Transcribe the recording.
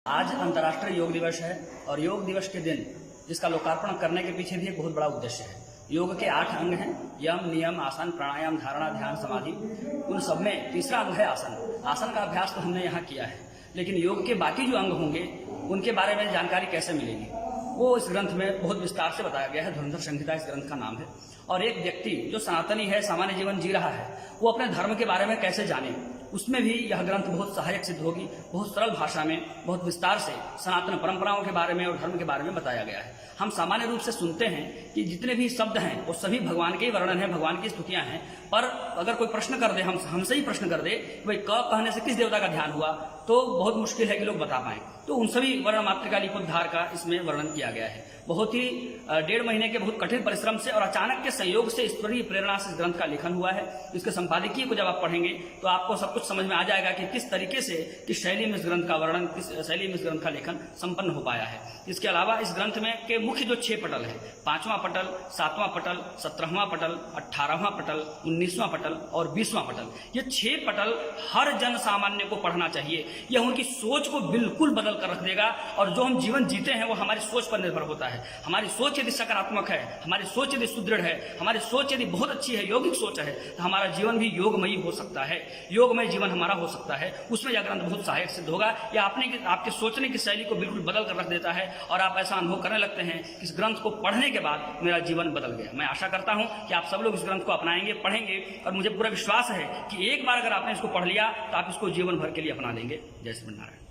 आज अंतर्राष्ट्रीय योग दिवस है और योग दिवस के दिन इसका लोकार्पण करने के पीछे भी एक बहुत बड़ा उद्देश्य है। योग के 8 अंग हैं, यम, नियम, आसन, प्राणायाम, धारणा, ध्यान, समाधि। उन सब में तीसरा अंग है आसन। आसन का अभ्यास तो हमने यहाँ किया है, लेकिन योग के बाकी जो अंग होंगे उनके बारे में जानकारी कैसे मिलेगी वो इस ग्रंथ में बहुत विस्तार से बताया गया है। धुरंधर संहिता इस ग्रंथ का नाम है। और एक व्यक्ति जो सनातनी है, सामान्य जीवन जी रहा है, वो अपने धर्म के बारे में कैसे जाने, उसमें भी यह ग्रंथ बहुत सहायक सिद्ध होगी। बहुत सरल भाषा में बहुत विस्तार से सनातन परंपराओं के बारे में और धर्म के बारे में बताया गया है। हम सामान्य रूप से सुनते हैं कि जितने भी शब्द हैं वो सभी भगवान के ही वर्णन है, भगवान की स्तुतियां हैं। पर अगर कोई प्रश्न कर दे, हमसे ही प्रश्न कर दे भाई क कहने से किस देवता का ध्यान हुआ, तो बहुत मुश्किल है कि लोग बता पाएं। तो उन सभी वर्ण मात्रिका लिपोद्धार का इसमें वर्णन किया गया है। बहुत ही 1.5 महीने के बहुत कठिन परिश्रम से और अचानक के संयोग से ईश्वरीय प्रेरणा से इस ग्रंथ का लेखन हुआ है। इसके संपादकीय को जब आप पढ़ेंगे तो आपको सब कुछ समझ में आ जाएगा कि किस तरीके से, किस शैली में इस ग्रंथ का वर्णन, किस शैली में इस ग्रंथ का लेखन संपन्न हो पाया है। इसके अलावा इस ग्रंथ में के मुख्य जो 6 पटल है, 5वां पटल, 7वां पटल, 17वां पटल, 18वां पटल, 19वां पटल और 20वां पटल, ये 6 पटल हर जन सामान्य को पढ़ना चाहिए। यह उनकी सोच को बिल्कुल बदल कर रख देगा। और जो हम जीवन जीते हैं वो हमारी सोच पर निर्भर होता है। हमारी सोच यदि सकारात्मक है, हमारी सोच यदि सुदृढ़ है, हमारी सोच यदि बहुत अच्छी है, यौगिक सोच है, तो हमारा जीवन भी योगमयी हो सकता है, योगमय जीवन हमारा हो सकता है। उसमें यह ग्रंथ बहुत सहायक सिद्ध होगा। यह आपके सोचने की शैली को बिल्कुल बदल कर रख देता है और आप ऐसा अनुभव करने लगते हैं कि इस ग्रंथ को पढ़ने के बाद मेरा जीवन बदल गया। मैं आशा करता हूं कि आप सब लोग इस ग्रंथ को अपनाएंगे, पढ़ेंगे और मुझे पूरा विश्वास है कि एक बार अगर आपने इसको पढ़ लिया तो आप इसको जीवन भर के लिए अपना लेंगे। जय श्री नारायण।